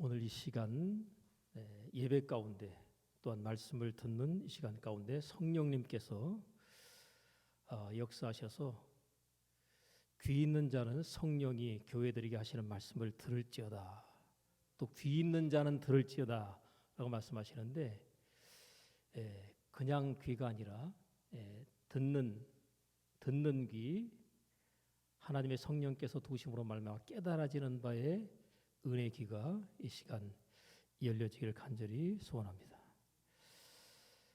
오늘 이 시간 예배 가운데 또한 말씀을 듣는 이 시간 가운데 성령님께서 역사하셔서 귀 있는 자는 성령이 교회들에게 하시는 말씀을 들을지어다, 또 귀 있는 자는 들을지어다 라고 말씀하시는데, 그냥 귀가 아니라 듣는 귀, 하나님의 성령께서 두심으로 말미암아 깨달아지는 바에 은혜의 귀가 이 시간 열려지기를 간절히 소원합니다.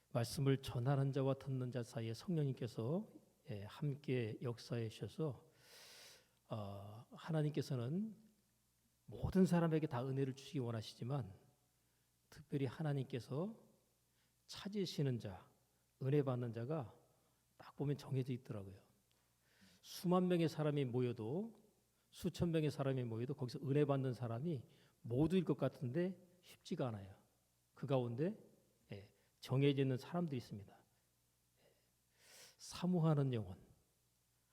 말씀을 전하는 자와 듣는 자 사이에 성령님께서 함께 역사해 주셔서 하나님께서는 모든 사람에게 다 은혜를 주시기 원하시지만 특별히 하나님께서 찾으시는 자, 은혜 받는 자가 딱 보면 정해져 있더라고요. 수만 명의 사람이 모여도, 수천 명의 사람이 모여도 거기서 은혜 받는 사람이 모두일 것 같은데 쉽지가 않아요. 그 가운데 정해져 있는 사람들이 있습니다. 사모하는 영혼,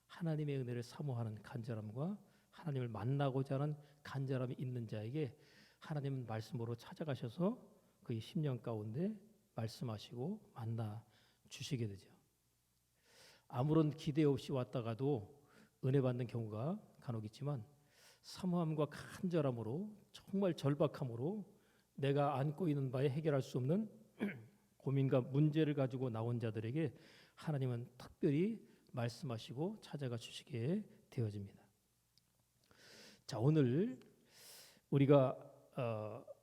하나님의 은혜를 사모하는 간절함과 하나님을 만나고자 하는 간절함이 있는 자에게 하나님은 말씀으로 찾아가셔서 그의 심령 가운데 말씀하시고 만나 주시게 되죠. 아무런 기대 없이 왔다가도 은혜 받는 경우가 간혹 있지만, 사모함과 간절함으로, 정말 절박함으로 내가 안고 있는 바에 해결할 수 없는 고민과 문제를 가지고 나온 자들에게 하나님은 특별히 말씀하시고 찾아가 주시게 되어집니다. 자, 오늘 우리가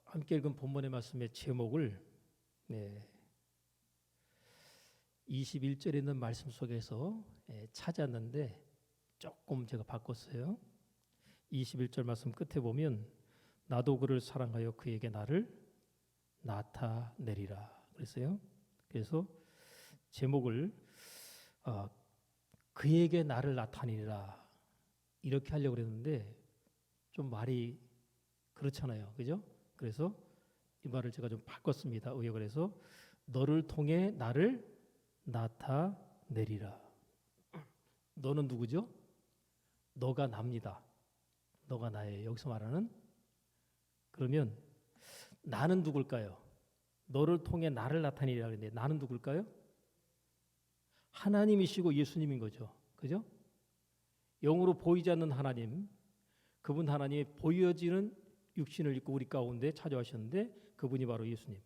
함께 읽은 본문의 말씀의 제목을 21절에 있는 말씀 속에서 찾았는데 조금 제가 바꿨어요. 21절 말씀 끝에 보면 나도 그를 사랑하여 그에게 나를 나타내리라 그랬어요. 그래서 제목을 그에게 나를 나타내리라 이렇게 하려고 그랬는데 좀 말이 그렇잖아요, 그죠? 그래서 이 말을 제가 좀 바꿨습니다. 의역을 해서 너를 통해 나를 나타내리라. 너는 누구죠? 너가 납니다. 너가 나예요. 여기서 말하는. 그러면 나는 누굴까요? 너를 통해 나를 나타내리라 그랬는데 나는 누굴까요? 하나님이시고 예수님인 거죠. 그죠? 영으로 보이지 않는 하나님, 그분 하나님이 보여지는 육신을 입고 우리 가운데 찾아오셨는데 그분이 바로 예수님.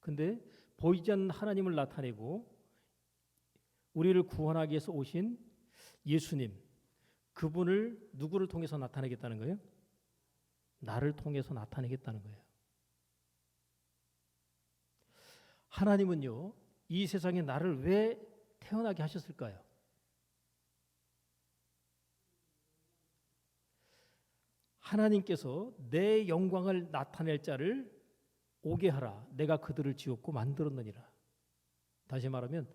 근데 보이지 않는 하나님을 나타내고 우리를 구원하기 위해서 오신 예수님, 그분을 누구를 통해서 나타내겠다는 거예요? 나를 통해서 나타내겠다는 거예요. 하나님은요, 이 세상에 나를 왜 태어나게 하셨을까요? 하나님께서 내 영광을 나타낼 자를 오게 하라. 내가 그들을 지었고 만들었느니라. 다시 말하면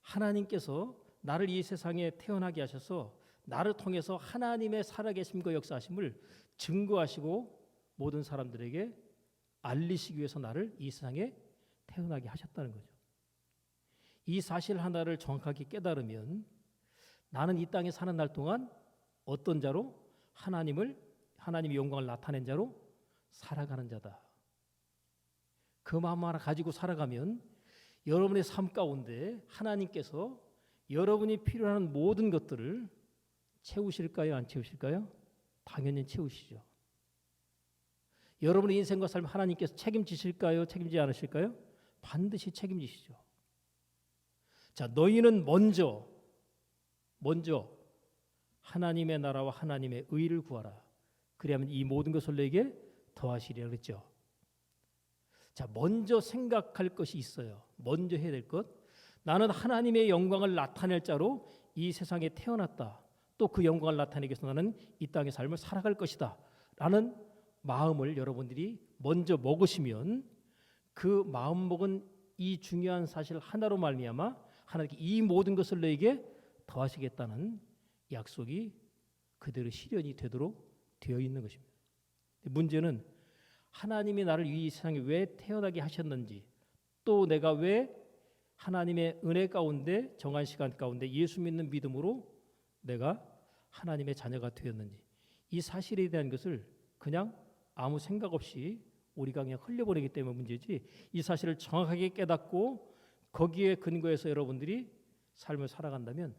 하나님께서 나를 이 세상에 태어나게 하셔서 나를 통해서 하나님의 살아계심과 역사하심을 증거하시고 모든 사람들에게 알리시기 위해서 나를 이 세상에 태어나게 하셨다는 거죠. 이 사실 하나를 정확하게 깨달으면 나는 이 땅에 사는 날 동안 어떤 자로? 하나님의 영광을 나타낸 자로 살아가는 자다. 그 마음 하나 가지고 살아가면 여러분의 삶 가운데 하나님께서 여러분이 필요한 모든 것들을 채우실까요? 안 채우실까요? 당연히 채우시죠. 여러분의 인생과 삶 하나님께서 책임지실까요? 책임지지 않으실까요? 반드시 책임지시죠. 자, 너희는 먼저 하나님의 나라와 하나님의 의를 구하라. 그리하면 이 모든 것을 너에게 더하시리라 그랬죠. 자, 먼저 생각할 것이 있어요. 먼저 해야 될 것. 나는 하나님의 영광을 나타낼 자로 이 세상에 태어났다. 또 그 영광을 나타내기 위해서 나는 이 땅의 삶을 살아갈 것이다 라는 마음을 여러분들이 먼저 먹으시면 그 마음 먹은 이 중요한 사실 하나로 말미암아 하나님께 이 모든 것을 너에게 더하시겠다는 약속이 그대로 실현이 되도록 되어 있는 것입니다. 문제는 하나님이 나를 이 세상에 왜 태어나게 하셨는지, 또 내가 왜 하나님의 은혜 가운데 정한 시간 가운데 예수 믿는 믿음으로 내가 하나님의 자녀가 되었는지, 이 사실에 대한 것을 그냥 아무 생각 없이 우리가 그냥 흘려보내기 때문에 문제지, 이 사실을 정확하게 깨닫고 거기에 근거해서 여러분들이 삶을 살아간다면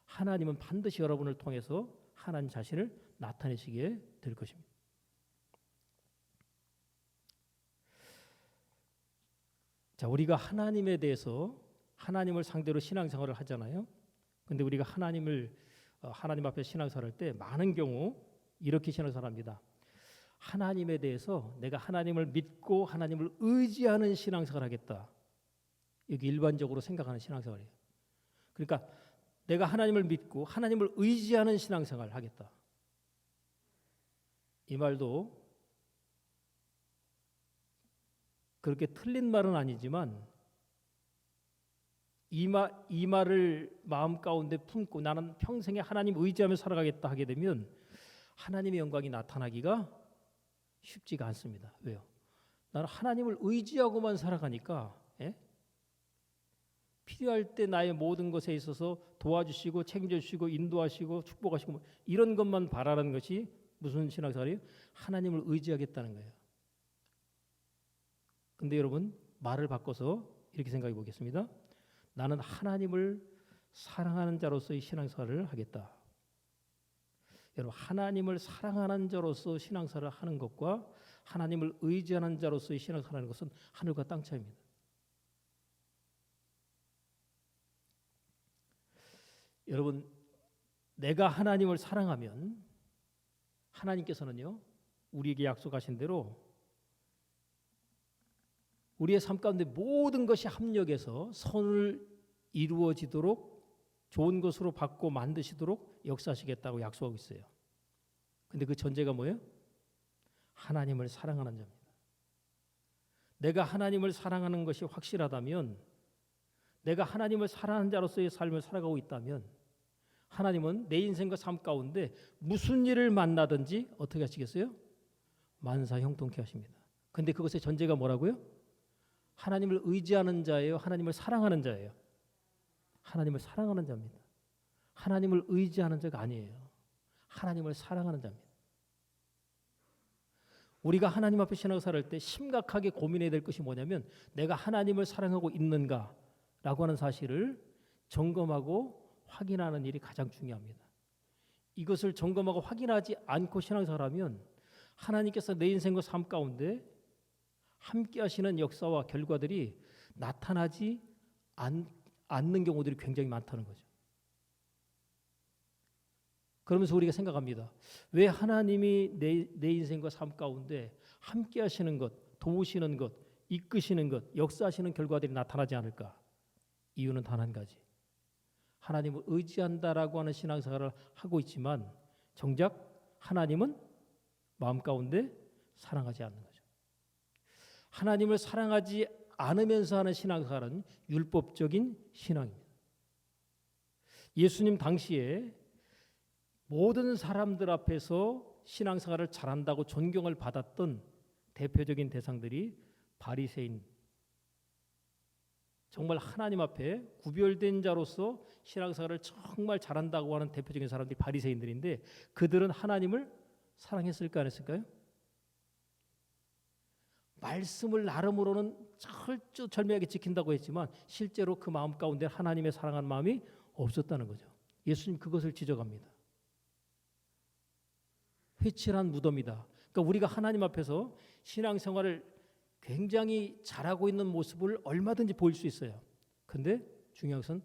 하나님은 반드시 여러분을 통해서 하나님 자신을 나타내시게 될 것입니다. 자, 우리가 하나님에 대해서 하나님을 상대로 신앙생활을 하잖아요. 근데 우리가 하나님 앞에 신앙생활할 때 많은 경우 이렇게 신앙생활합니다. 하나님에 대해서 내가 하나님을 믿고 하나님을 의지하는 신앙생활을 하겠다. 이게 일반적으로 생각하는 신앙생활이에요. 그러니까 내가 하나님을 믿고 하나님을 의지하는 신앙생활을 하겠다. 이 말도 그렇게 틀린 말은 아니지만 이 말을 마음 가운데 품고 나는 평생에 하나님 의지하며 살아가겠다 하게 되면 하나님의 영광이 나타나기가 쉽지가 않습니다. 왜요? 나는 하나님을 의지하고만 살아가니까 필요할 때 나의 모든 것에 있어서 도와주시고 책임져주시고 인도하시고 축복하시고 이런 것만 바라는 것이 무슨 신앙생활이에요? 하나님을 의지하겠다는 거예요. 근데 여러분 말을 바꿔서 이렇게 생각해 보겠습니다. 나는 하나님을 사랑하는 자로서의 신앙생활을 하겠다. 여러분 하나님을 사랑하는 자로서 신앙생활을 하는 것과 하나님을 의지하는 자로서의 신앙생활을 하는 것은 하늘과 땅 차이입니다. 여러분 내가 하나님을 사랑하면 하나님께서는요 우리에게 약속하신 대로 우리의 삶 가운데 모든 것이 합력해서 선을 이루어지도록 좋은 것으로 바꿔 만드시도록 역사하시겠다고 약속하고 있어요. 근데 그 전제가 뭐예요? 하나님을 사랑하는 자입니다. 내가 하나님을 사랑하는 것이 확실하다면, 내가 하나님을 사랑하는 자로서의 삶을 살아가고 있다면 하나님은 내 인생과 삶 가운데 무슨 일을 만나든지 어떻게 하시겠어요? 만사 형통케 하십니다. 근데 그것의 전제가 뭐라고요? 하나님을 의지하는 자예요? 하나님을 사랑하는 자예요? 하나님을 사랑하는 자입니다. 하나님을 의지하는 자가 아니에요. 하나님을 사랑하는 자입니다. 우리가 하나님 앞에 신앙생활을 할 때 심각하게 고민해야 될 것이 뭐냐면 내가 하나님을 사랑하고 있는가라고 하는 사실을 점검하고 확인하는 일이 가장 중요합니다. 이것을 점검하고 확인하지 않고 신앙생활하면 하나님께서 내 인생과 삶 가운데 함께 하시는 역사와 결과들이 나타나지 않는 경우들이 굉장히 많다는 거죠. 그러면서 우리가 생각합니다. 왜 하나님이 내 인생과 삶 가운데 함께 하시는 것, 도우시는 것, 이끄시는 것, 역사하시는 결과들이 나타나지 않을까? 이유는 단 한 가지. 하나님을 의지한다라고 하는 신앙생활을 하고 있지만 정작 하나님은 마음 가운데 사랑하지 않는 거죠. 하나님을 사랑하지 않으면서 하는 신앙생활은 율법적인 신앙입니다. 예수님 당시에 모든 사람들 앞에서 신앙생활을 잘한다고 존경을 받았던 대표적인 대상들이 바리새인, 정말 하나님 앞에 구별된 자로서 신앙생활을 정말 잘한다고 하는 대표적인 사람들이 바리새인들인데 그들은 하나님을 사랑했을까 안 했을까요? 말씀을 나름으로는 철저절명하게 지킨다고 했지만 실제로 그 마음 가운데 하나님의 사랑하는 마음이 없었다는 거죠. 예수님 그것을 지적합니다. 회칠한 무덤이다. 그러니까 우리가 하나님 앞에서 신앙생활을 굉장히 잘하고 있는 모습을 얼마든지 보일 수 있어요. 근데 중요한 것은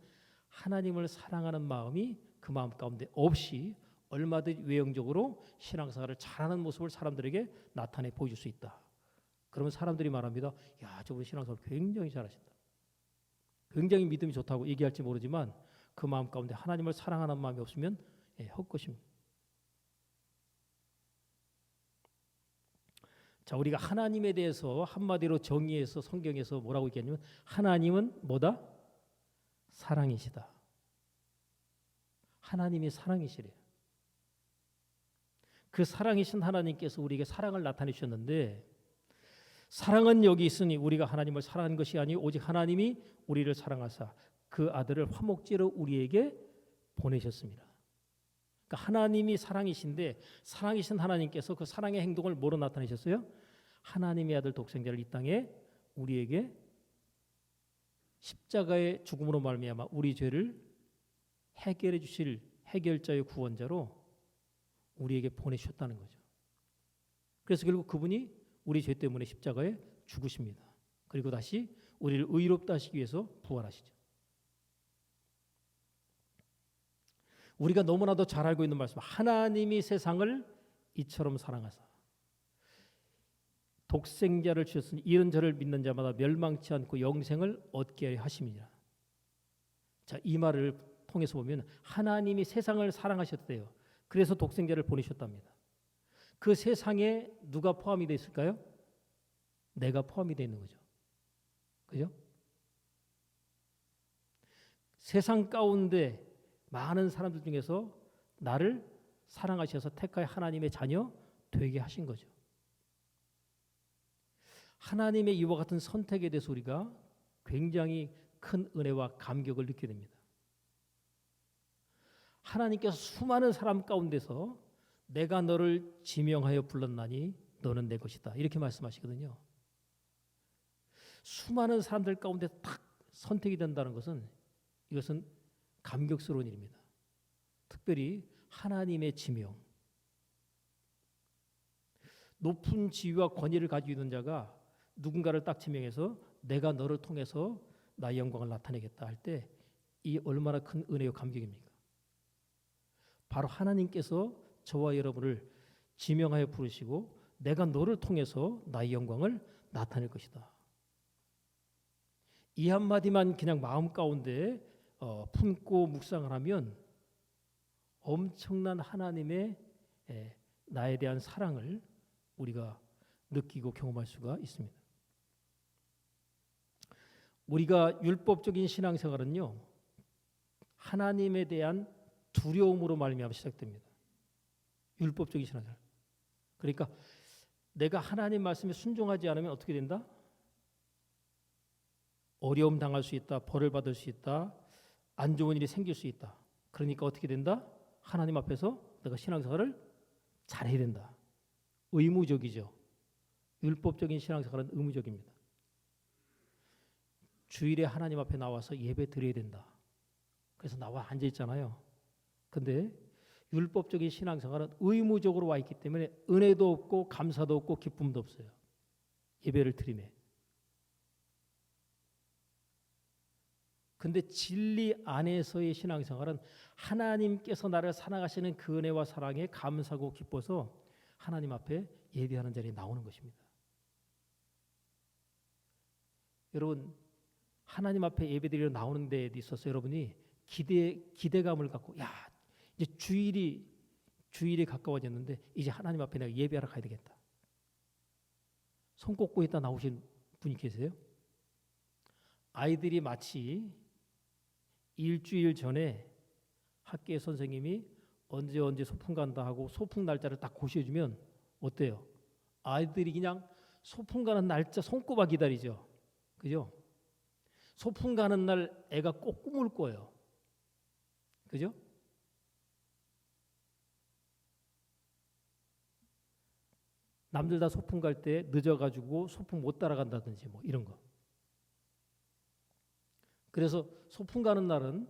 하나님을 사랑하는 마음이 그 마음 가운데 없이 얼마든지 외형적으로 신앙생활을 잘하는 모습을 사람들에게 나타내 보여줄 수 있다. 그러면 사람들이 말합니다. 야, 저분 신앙생활 굉장히 잘하신다. 굉장히 믿음이 좋다고 얘기할지 모르지만 그 마음 가운데 하나님을 사랑하는 마음이 없으면 헛것입니다. 자, 우리가 하나님에 대해서 한마디로 정의해서 성경에서 뭐라고 얘기하냐면 하나님은 뭐다? 사랑이시다. 하나님이 사랑이시래요. 그 사랑이신 하나님께서 우리에게 사랑을 나타내 주셨는데 사랑은 여기 있으니 우리가 하나님을 사랑하는 것이 아니고 오직 하나님이 우리를 사랑하사 그 아들을 화목제로 우리에게 보내셨습니다. 그러니까 하나님이 사랑이신데 사랑이신 하나님께서 그 사랑의 행동을 뭐로 나타내셨어요? 하나님의 아들 독생자를 이 땅에 우리에게 십자가의 죽음으로 말미암아 우리 죄를 해결해 주실 해결자의 구원자로 우리에게 보내셨다는 거죠. 그래서 결국 그분이 우리 죄 때문에 십자가에 죽으십니다. 그리고 다시 우리를 의롭다 하시기 위해서 부활하시죠. 우리가 너무나도 잘 알고 있는 말씀, 하나님이 세상을 이처럼 사랑하사 독생자를 주셨으니 이런 저를 믿는 자마다 멸망치 않고 영생을 얻게 하심이니라. 자, 이 말을 통해서 보면 하나님이 세상을 사랑하셨대요. 그래서 독생자를 보내셨답니다. 그 세상에 누가 포함이 되어 있을까요? 내가 포함이 되어 있는 거죠. 그죠? 세상 가운데 많은 사람들 중에서 나를 사랑하셔서 택하여 하나님의 자녀 되게 하신 거죠. 하나님의 이와 같은 선택에 대해서 우리가 굉장히 큰 은혜와 감격을 느끼게 됩니다. 하나님께서 수많은 사람 가운데서 내가 너를 지명하여 불렀나니 너는 내 것이다. 이렇게 말씀하시거든요. 수많은 사람들 가운데 딱 선택이 된다는 것은 이것은 감격스러운 일입니다. 특별히 하나님의 지명. 높은 지위와 권위를 가지고 있는 자가 누군가를 딱 지명해서 내가 너를 통해서 나의 영광을 나타내겠다 할 때 이 얼마나 큰 은혜와 감격입니까? 바로 하나님께서 저와 여러분을 지명하여 부르시고 내가 너를 통해서 나의 영광을 나타낼 것이다. 이 한마디만 그냥 마음 가운데 품고 묵상을 하면 엄청난 하나님의 나에 대한 사랑을 우리가 느끼고 경험할 수가 있습니다. 우리가 율법적인 신앙생활은요, 하나님에 대한 두려움으로 말미암아 시작됩니다. 율법적인 신앙생활. 그러니까 내가 하나님 말씀에 순종하지 않으면 어떻게 된다? 어려움 당할 수 있다. 벌을 받을 수 있다. 안 좋은 일이 생길 수 있다. 그러니까 어떻게 된다? 하나님 앞에서 내가 신앙생활을 잘해야 된다. 의무적이죠. 율법적인 신앙생활은 의무적입니다. 주일에 하나님 앞에 나와서 예배 드려야 된다. 그래서 나와 앉아 있잖아요. 근데 율법적인 신앙생활은 의무적으로 와 있기 때문에 은혜도 없고 감사도 없고 기쁨도 없어요. 예배를 드리네. 근데 진리 안에서의 신앙생활은 하나님께서 나를 사랑하시는 그 은혜와 사랑에 감사하고 기뻐서 하나님 앞에 예배하는 자리에 나오는 것입니다. 여러분, 하나님 앞에 예배드리러 나오는 데에 있어서 여러분이 기대감을 갖고 야, 이제 주일이 가까워졌는데 이제 하나님 앞에 내가 예배하러 가야 되겠다. 손 꽂고 있다 나오신 분이 계세요? 아이들이 마치 일주일 전에 학교의 선생님이 언제 소풍 간다 하고 소풍 날짜를 딱 고시해주면 어때요? 아이들이 그냥 소풍 가는 날짜 손꼽아 기다리죠. 그죠? 소풍 가는 날 애가 꼭 꿈을 꿔요. 그죠? 남들 다 소풍 갈 때 늦어가지고 소풍 못 따라간다든지 뭐 이런 거. 그래서 소풍 가는 날은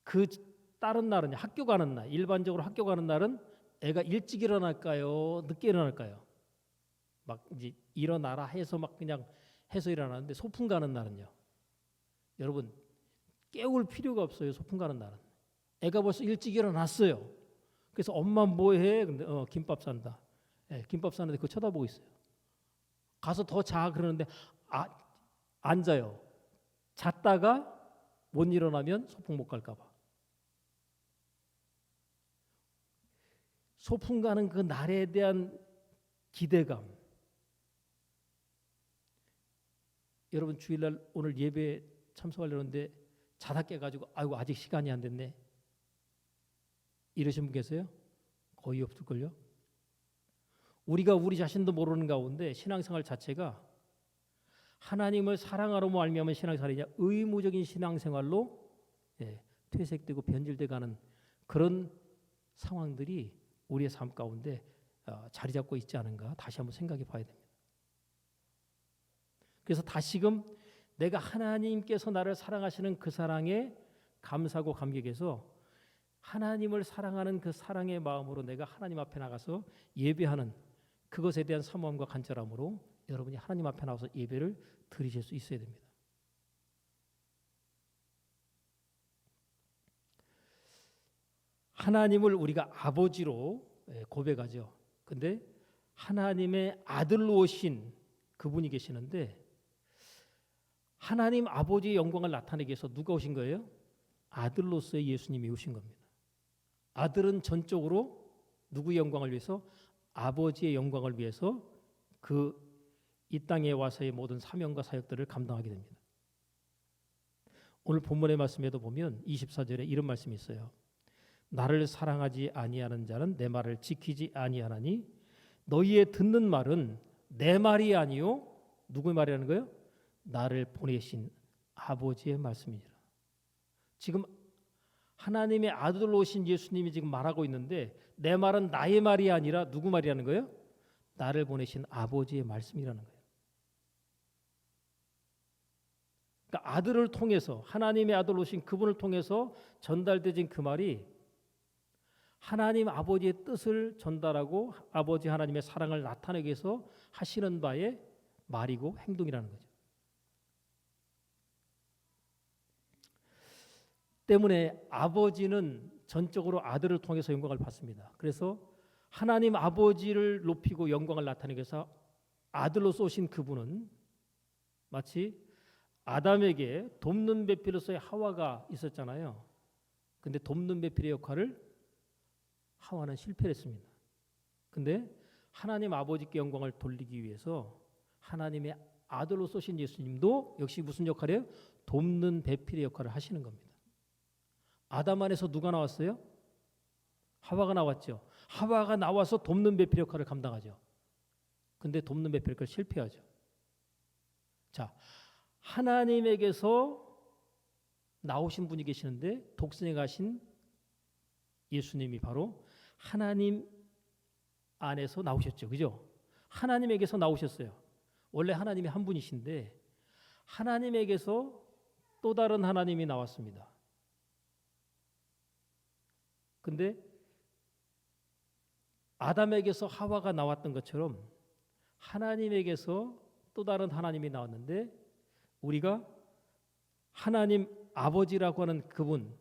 그 다른 날은 학교 가는 날, 일반적으로 학교 가는 날은 애가 일찍 일어날까요? 늦게 일어날까요? 막 이제 일어나라 해서 막 그냥 해서 일어나는데 소풍 가는 날은요. 여러분 깨울 필요가 없어요. 소풍 가는 날은. 애가 벌써 일찍 일어났어요. 그래서 엄마 뭐해? 근데 김밥 산다. 김밥 사는데 그거 쳐다보고 있어요. 가서 더 자 그러는데 앉아요. 잤다가 못 일어나면 소풍 못 갈까 봐. 소풍 가는 그 날에 대한 기대감. 여러분 주일날 오늘 예배 참석하려는데 자다 깨가지고 아이고 아직 시간이 안 됐네. 이러신 분 계세요? 거의 없을걸요? 우리가 우리 자신도 모르는 가운데 신앙생활 자체가 하나님을 사랑하러 말미암은 신앙생활이냐 의무적인 신앙생활로 퇴색되고 변질돼 가는 그런 상황들이 우리의 삶 가운데 자리 잡고 있지 않은가 다시 한번 생각해 봐야 됩니다. 그래서 다시금 내가 하나님께서 나를 사랑하시는 그 사랑에 감사하고 감격해서 하나님을 사랑하는 그 사랑의 마음으로 내가 하나님 앞에 나가서 예배하는 그것에 대한 사모함과 간절함으로 여러분이 하나님 앞에 나와서 예배를 드리실 수 있어야 됩니다. 하나님을 우리가 아버지로 고백하죠. 근데 하나님의 아들로 오신 그분이 계시는데 하나님 아버지의 영광을 나타내기 위해서 누가 오신 거예요? 아들로서의 예수님이 오신 겁니다. 아들은 전적으로 누구의 영광을 위해서? 아버지의 영광을 위해서 이 땅에 와서의 모든 사명과 사역들을 감당하게 됩니다. 오늘 본문의 말씀에도 보면 24절에 이런 말씀이 있어요. 나를 사랑하지 아니하는 자는 내 말을 지키지 아니하나니 너희의 듣는 말은 내 말이 아니요 누구의 말이라는 거예요? 나를 보내신 아버지의 말씀이니라. 지금 하나님의 아들로 오신 예수님이 지금 말하고 있는데 내 말은 나의 말이 아니라 누구 말이라는 거예요? 나를 보내신 아버지의 말씀이라는 거예요. 그러니까 아들을 통해서 하나님의 아들로 오신 그분을 통해서 전달되진 그 말이 하나님 아버지의 뜻을 전달하고 아버지 하나님의 사랑을 나타내기 위해서 하시는 바의 말이고 행동이라는 거죠. 때문에 아버지는 전적으로 아들을 통해서 영광을 받습니다. 그래서 하나님 아버지를 높이고 영광을 나타내기 위해서 아들로 쏘신 그분은 마치 아담에게 돕는 배필로서의 하와가 있었잖아요. 근데 돕는 배필의 역할을 하와는 실패를 했습니다. 근데 하나님 아버지께 영광을 돌리기 위해서 하나님의 아들로 쏘신 예수님도 역시 무슨 역할이에요? 돕는 배필의 역할을 하시는 겁니다. 아담 안에서 누가 나왔어요? 하와가 나왔죠. 하와가 나와서 돕는 배필 역할을 감당하죠. 근데 돕는 배필 역할을 실패하죠. 자, 하나님에게서 나오신 분이 계시는데 독생에 가신 예수님이 바로 하나님 안에서 나오셨죠. 그죠? 하나님에게서 나오셨어요. 원래 하나님이 한 분이신데 하나님에게서 또 다른 하나님이 나왔습니다. 근데 아담에게서 하와가 나왔던 것처럼 하나님에게서 또 다른 하나님이 나왔는데 우리가 하나님 아버지라고 하는 그분,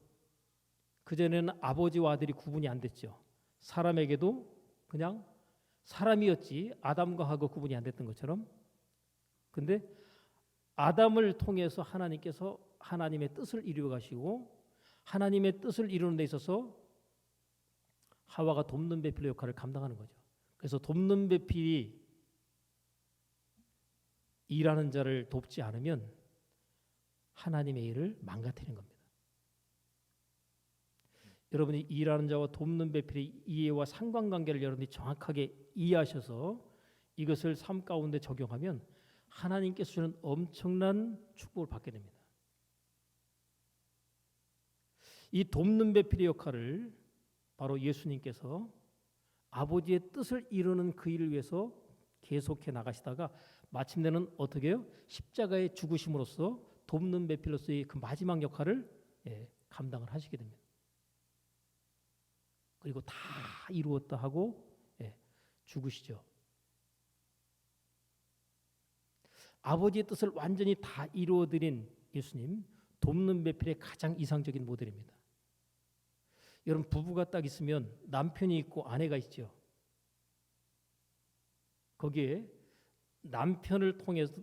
그전에는 아버지와 아들이 구분이 안 됐죠. 사람에게도 그냥 사람이었지 아담과 하고 구분이 안 됐던 것처럼. 근데 아담을 통해서 하나님께서 하나님의 뜻을 이루어 가시고 하나님의 뜻을 이루는 데 있어서 하와가 돕는 배필의 역할을 감당하는 거죠. 그래서 돕는 배필이 일하는 자를 돕지 않으면 하나님의 일을 망가뜨리는 겁니다. 여러분이 일하는 자와 돕는 배필의 이해와 상관관계를 여러분이 정확하게 이해하셔서 이것을 삶 가운데 적용하면 하나님께서 주는 엄청난 축복을 받게 됩니다. 이 돕는 배필의 역할을 바로 예수님께서 아버지의 뜻을 이루는 그 일을 위해서 계속해 나가시다가 마침내는 어떻게 해요? 십자가의 죽으심으로써 돕는 배필로서의 그 마지막 역할을 감당을 하시게 됩니다. 그리고 다 이루었다 하고 죽으시죠. 아버지의 뜻을 완전히 다 이루어드린 예수님, 돕는 배필의 가장 이상적인 모델입니다. 여러분 부부가 딱 있으면 남편이 있고 아내가 있죠. 거기에 남편을 통해서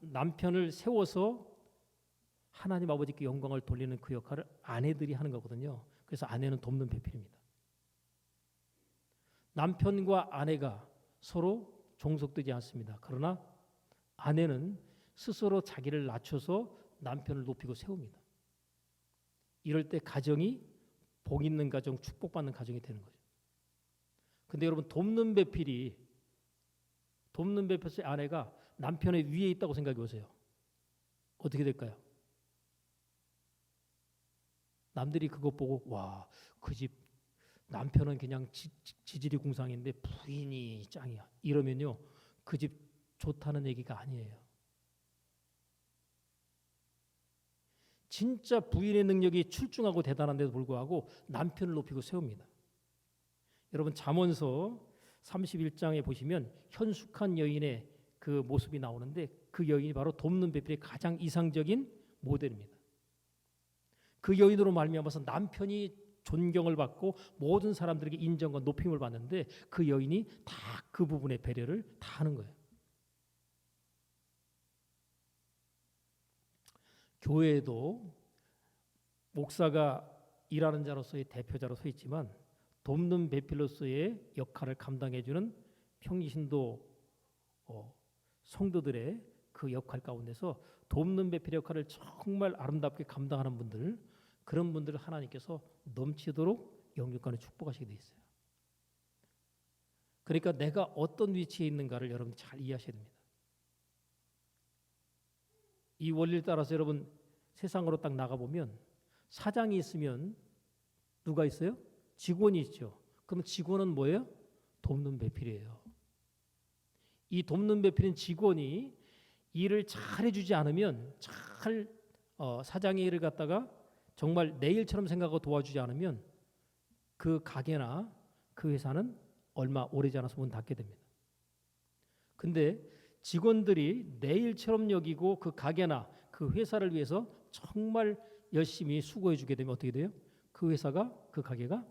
남편을 세워서 하나님 아버지께 영광을 돌리는 그 역할을 아내들이 하는 거거든요. 그래서 아내는 돕는 배필입니다. 남편과 아내가 서로 종속되지 않습니다. 그러나 아내는 스스로 자기를 낮춰서 남편을 높이고 세웁니다. 이럴 때 가정이 복 있는 가정, 축복받는 가정이 되는 거죠. 근데 여러분 돕는 배필의 아내가 남편의 위에 있다고 생각해 보세요. 어떻게 될까요? 남들이 그거 보고 와, 그 집 남편은 그냥 지질이 궁상인데 부인이 짱이야. 이러면요, 그 집 좋다는 얘기가 아니에요. 진짜 부인의 능력이 출중하고 대단한데도 불구하고 남편을 높이고 세웁니다. 여러분 잠언서 31장에 보시면 현숙한 여인의 그 모습이 나오는데 그 여인이 바로 돕는 배필의 가장 이상적인 모델입니다. 그 여인으로 말미암아서 남편이 존경을 받고 모든 사람들에게 인정과 높임을 받는데 그 여인이 다 그 부분의 배려를 다 하는 거예요. 교회에도 목사가 일하는 자로서의 대표자로 서 있지만 돕는 배필로서의 역할을 감당해주는 평신도 성도들의 그 역할 가운데서 돕는 배필 역할을 정말 아름답게 감당하는 분들, 그런 분들을 하나님께서 넘치도록 영육간에 축복하시게 돼 있어요. 그러니까 내가 어떤 위치에 있는가를 여러분 잘 이해하셔야 됩니다. 이 원리를 따라서 여러분 세상으로 딱 나가보면 사장이 있으면 누가 있어요? 직원이 있죠. 그럼 직원은 뭐예요? 돕는 배필이에요. 이 돕는 배필인 직원이 일을 잘 해주지 않으면 사장의 일을 갖다가 정말 내 일처럼 생각하고 도와주지 않으면 그 가게나 그 회사는 얼마 오래지 않아서 문 닫게 됩니다. 근데 직원들이 내 일처럼 여기고 그 가게나 그 회사를 위해서 정말 열심히 수고해 주게 되면 어떻게 돼요? 그 회사가, 그 가게가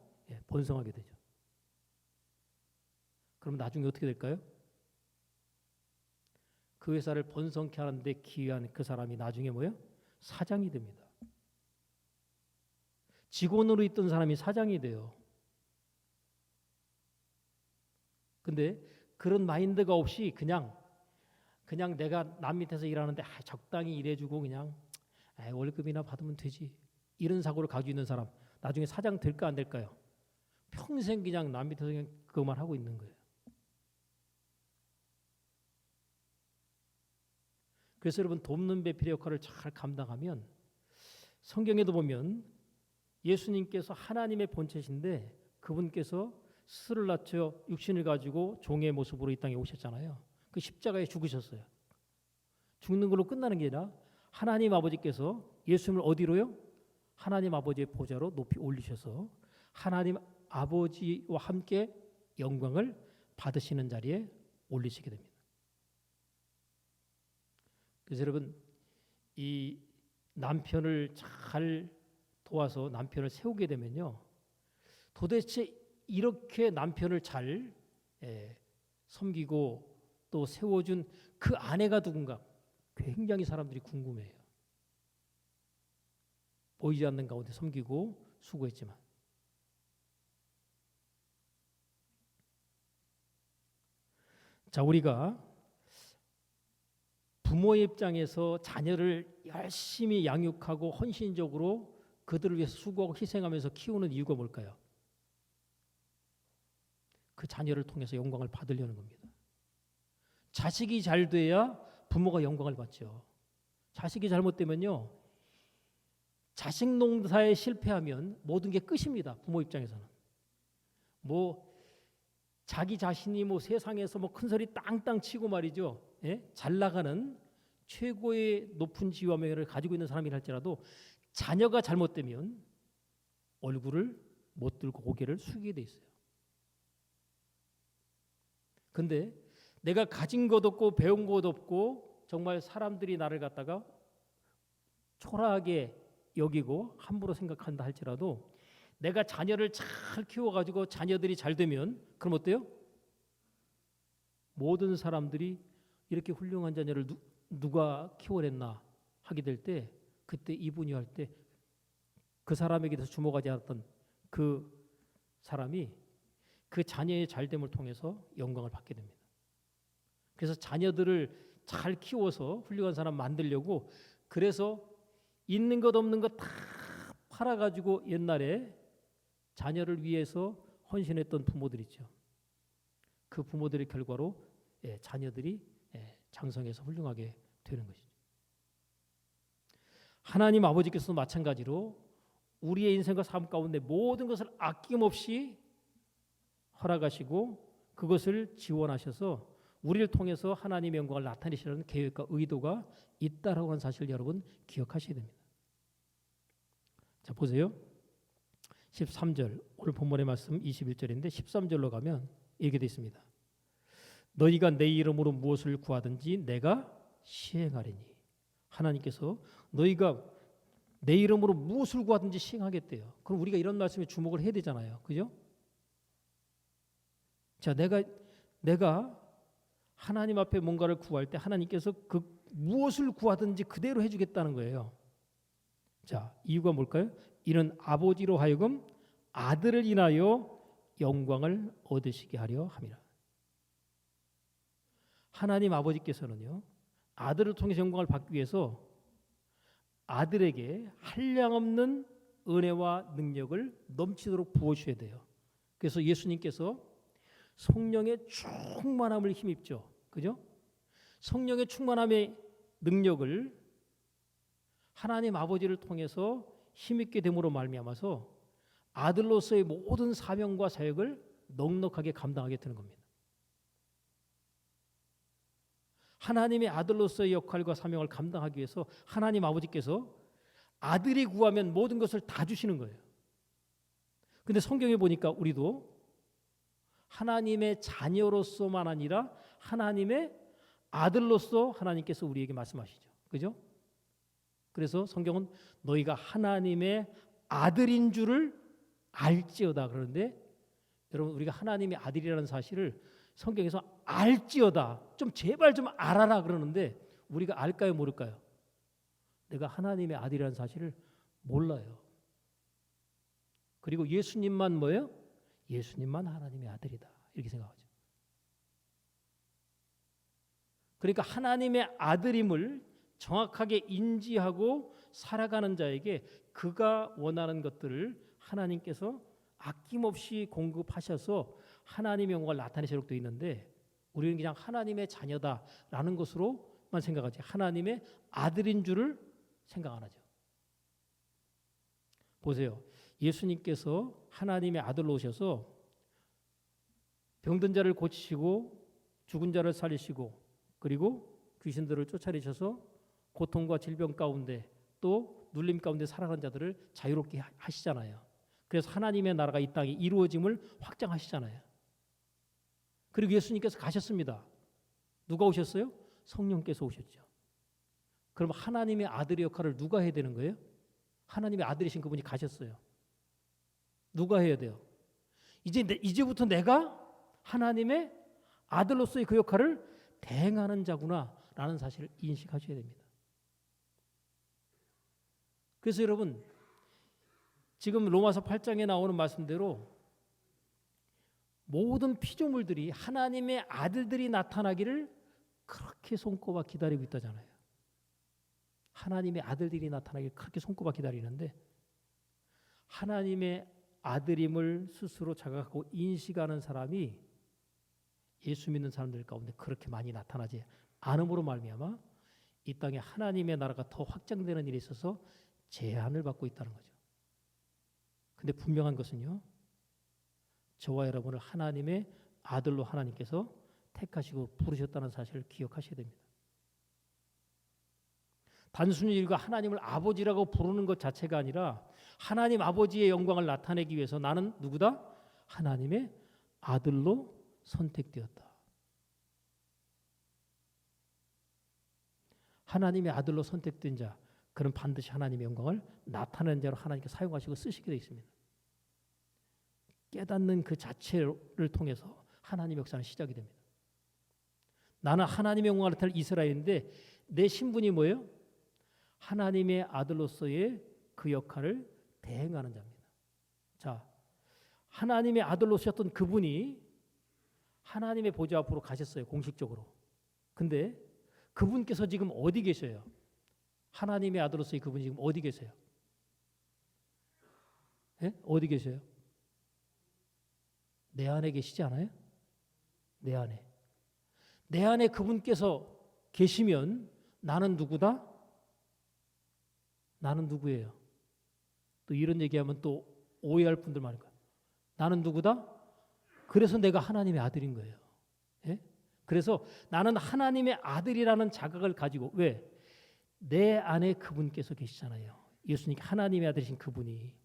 번성하게 되죠. 그럼 나중에 어떻게 될까요? 그 회사를 번성케 하는데 기여한 그 사람이 나중에 뭐예요? 사장이 됩니다. 직원으로 있던 사람이 사장이 돼요. 근데 그런 마인드가 없이 그냥 내가 남 밑에서 일하는데 적당히 일해주고 그냥 월급이나 받으면 되지, 이런 사고를 가지고 있는 사람 나중에 사장 될까 안 될까요? 평생 그냥 남 밑에서 그냥 그것만 하고 있는 거예요. 그래서 여러분 돕는 배필의 역할을 잘 감당하면 성경에도 보면 예수님께서 하나님의 본체신데 그분께서 스스로를 낮춰 육신을 가지고 종의 모습으로 이 땅에 오셨잖아요. 그 십자가에 죽으셨어요. 죽는 걸로 끝나는 게 아니라 하나님 아버지께서 예수님을 어디로요? 하나님 아버지의 보좌로 높이 올리셔서 하나님 아버지와 함께 영광을 받으시는 자리에 올리시게 됩니다. 그래서 여러분 이 남편을 잘 도와서 남편을 세우게 되면요, 도대체 이렇게 남편을 잘 섬기고 또 세워준 그 아내가 누군가 굉장히 사람들이 궁금해요. 보이지 않는 가운데 섬기고 수고했지만. 자, 우리가 부모의 입장에서 자녀를 열심히 양육하고 헌신적으로 그들을 위해서 수고하고 희생하면서 키우는 이유가 뭘까요? 그 자녀를 통해서 영광을 받으려는 겁니다. 자식이 잘 돼야 부모가 영광을 받죠. 자식이 잘못되면요, 자식 농사에 실패하면 모든 게 끝입니다. 부모 입장에서는. 자기 자신이 세상에서 큰 소리 땅땅 치고 말이죠. 잘 나가는 최고의 높은 지위와 명예를 가지고 있는 사람이라 할지라도 자녀가 잘못되면 얼굴을 못 들고 고개를 숙이게 돼 있어요. 근데 내가 가진 것 없고 배운 것 없고 정말 사람들이 나를 갖다가 초라하게 여기고 함부로 생각한다 할지라도 내가 자녀를 잘 키워가지고 자녀들이 잘 되면 그럼 어때요? 모든 사람들이 이렇게 훌륭한 자녀를 누가 키워냈나 하게 될 때 그때 이분이 할 때 그 사람에게 대해서 주목하지 않았던 그 사람이 그 자녀의 잘됨을 통해서 영광을 받게 됩니다. 그래서 자녀들을 잘 키워서 훌륭한 사람 만들려고 그래서 있는 것 없는 것 다 팔아가지고 옛날에 자녀를 위해서 헌신했던 부모들 있죠. 그 부모들의 결과로 자녀들이 장성해서 훌륭하게 되는 것이죠. 하나님 아버지께서도 마찬가지로 우리의 인생과 삶 가운데 모든 것을 아낌없이 허락하시고 그것을 지원하셔서 우리를 통해서 하나님의 영광을 나타내시려는 계획과 의도가 있다라고 하는 사실을 여러분 기억하셔야 됩니다. 자, 보세요. 13절 오늘 본문의 말씀 21절인데 13절로 가면 이렇게 되어 있습니다. 너희가 내 이름으로 무엇을 구하든지 내가 시행하리니. 하나님께서 너희가 내 이름으로 무엇을 구하든지 시행하겠대요. 그럼 우리가 이런 말씀에 주목을 해야 되잖아요. 그죠? 자, 내가 하나님 앞에 뭔가를 구할 때 하나님께서 그 무엇을 구하든지 그대로 해주겠다는 거예요. 자, 이유가 뭘까요? 이는 아버지로 하여금 아들을 인하여 영광을 얻으시게 하려 함이라. 하나님 아버지께서는요, 아들을 통해서 영광을 받기 위해서 아들에게 한량없는 은혜와 능력을 넘치도록 부어주셔야 돼요. 그래서 예수님께서 성령의 충만함을 힘입죠. 그죠? 성령의 충만함의 능력을 하나님 아버지를 통해서 힘있게 됨으로 말미암아서 아들로서의 모든 사명과 사역을 넉넉하게 감당하게 되는 겁니다. 하나님의 아들로서의 역할과 사명을 감당하기 위해서 하나님 아버지께서 아들이 구하면 모든 것을 다 주시는 거예요. 근데 성경에 보니까 우리도 하나님의 자녀로서만 아니라 하나님의 아들로서 하나님께서 우리에게 말씀하시죠. 그죠? 그래서 성경은 너희가 하나님의 아들인 줄을 알지어다 그러는데, 여러분 우리가 하나님의 아들이라는 사실을 성경에서 알지어다, 좀 제발 좀 알아라 그러는데 우리가 알까요 모를까요? 내가 하나님의 아들이라는 사실을 몰라요. 그리고 예수님만 뭐예요? 예수님만 하나님의 아들이다 이렇게 생각하죠. 그러니까 하나님의 아들임을 정확하게 인지하고 살아가는 자에게 그가 원하는 것들을 하나님께서 아낌없이 공급하셔서 하나님의 영광을 나타내시도록 되어 있는데, 우리는 그냥 하나님의 자녀다라는 것으로만 생각하지 하나님의 아들인 줄을 생각 안 하죠. 보세요. 예수님께서 하나님의 아들로 오셔서 병든 자를 고치시고 죽은 자를 살리시고 그리고 귀신들을 쫓아내셔서 고통과 질병 가운데 또 눌림 가운데 살아가는 자들을 자유롭게 하시잖아요. 그래서 하나님의 나라가 이 땅에 이루어짐을 확장하시잖아요. 그리고 예수님께서 가셨습니다. 누가 오셨어요? 성령께서 오셨죠. 그럼 하나님의 아들의 역할을 누가 해야 되는 거예요? 하나님의 아들이신 그분이 가셨어요. 누가 해야 돼요? 이제부터 내가 하나님의 아들로서의 그 역할을 대행하는 자구나라는 사실을 인식하셔야 됩니다. 그래서 여러분, 지금 로마서 8장에 나오는 말씀대로 모든 피조물들이 하나님의 아들들이 나타나기를 그렇게 손꼽아 기다리고 있다잖아요. 하나님의 아들들이 나타나기를 그렇게 손꼽아 기다리는데, 하나님의 아들임을 스스로 자각하고 인식하는 사람이 예수 믿는 사람들 가운데 그렇게 많이 나타나지 않음으로 말미암아 이 땅에 하나님의 나라가 더 확장되는 일에 있어서 제한을 받고 있다는 거죠. 근데 분명한 것은요, 저와 여러분을 하나님의 아들로 하나님께서 택하시고 부르셨다는 사실을 기억하셔야 됩니다. 단순히 우리가 하나님을 아버지라고 부르는 것 자체가 아니라 하나님 아버지의 영광을 나타내기 위해서 나는 누구다? 하나님의 아들로 선택되었다. 하나님의 아들로 선택된 자, 그는 반드시 하나님의 영광을 나타내는 자로 하나님께 사용하시고 쓰시게 되어 있습니다. 깨닫는 그 자체를 통해서 하나님의 역사는 시작이 됩니다. 나는 하나님의 영광을 나타낼 이스라엘인데 내 신분이 뭐예요? 하나님의 아들로서의 그 역할을 대행하는 자입니다. 자, 하나님의 아들로 오셨던 그분이 하나님의 보좌 앞으로 가셨어요, 공식적으로. 근데 그분께서 지금 어디 계셔요? 하나님의 아들로서의 그분이 지금 어디 계세요? 예? 어디 계세요? 내 안에 계시지 않아요? 내 안에. 내 안에 그분께서 계시면 나는 누구다? 나는 누구예요? 또 이런 얘기하면 또 오해할 분들 많을 거예요. 나는 누구다? 그래서 내가 하나님의 아들인 거예요. 예? 그래서 나는 하나님의 아들이라는 자각을 가지고 왜? 내 안에 그분께서 계시잖아요. 예수님 하나님의 아들이신 그분이.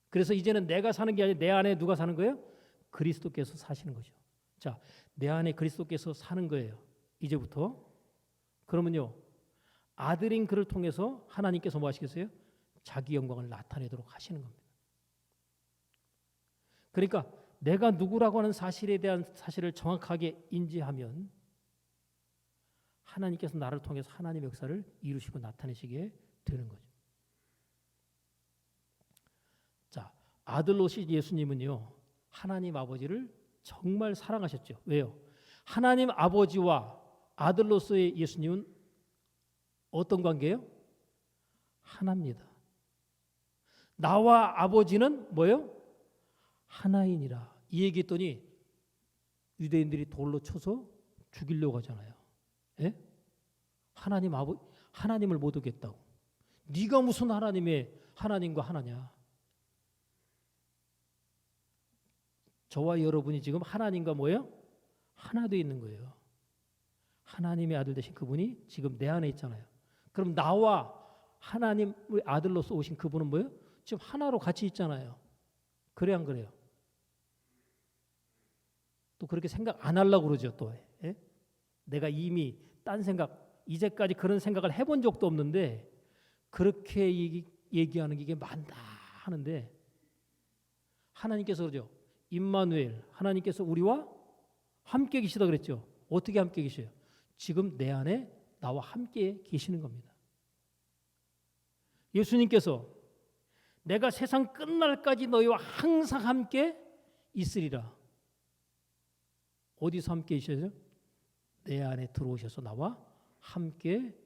그래서 이제는 내가 사는 게 아니라 내 안에 누가 사는 거예요? 그리스도께서 사시는 거죠. 자, 내 안에 그리스도께서 사는 거예요. 이제부터. 그러면요. 아들인 그를 통해서 하나님께서 뭐 하시겠어요? 자기 영광을 나타내도록 하시는 겁니다. 그러니까 내가 누구라고 하는 사실에 대한 사실을 정확하게 인지하면 하나님께서 나를 통해서 하나님의 역사를 이루시고 나타내시게 되는 거죠. 자, 아들로신 예수님은요. 하나님 아버지를 정말 사랑하셨죠. 왜요? 하나님 아버지와 아들로서의 예수님은 어떤 관계예요? 하나입니다. 나와 아버지는 뭐예요? 하나이니라. 이 얘기했더니 유대인들이 돌로 쳐서 죽이려고 하잖아요. 예? 하나님을 못 오겠다고. 네가 무슨 하나님과 하나냐? 저와 여러분이 지금 하나님과 뭐예요? 하나 되어 있는 거예요. 하나님의 아들 되신 그분이 지금 내 안에 있잖아요. 그럼 나와 하나님의 아들로서 오신 그분은 뭐예요? 지금 하나로 같이 있잖아요. 그래 안 그래요? 또 그렇게 생각 안 하려고 그러죠. 또 예? 내가 이미 딴 생각 이제까지 그런 생각을 해본 적도 없는데 그렇게 얘기하는 게 이게 많다 하는데 하나님께서 그러죠. 임마누엘 하나님께서 우리와 함께 계시다 그랬죠. 어떻게 함께 계셔요? 지금 내 안에 나와 함께 계시는 겁니다. 예수님께서 내가 세상 끝날까지 너희와 항상 함께 있으리라. 어디서 함께 계셔요? 내 안에 들어오셔서 나와 함께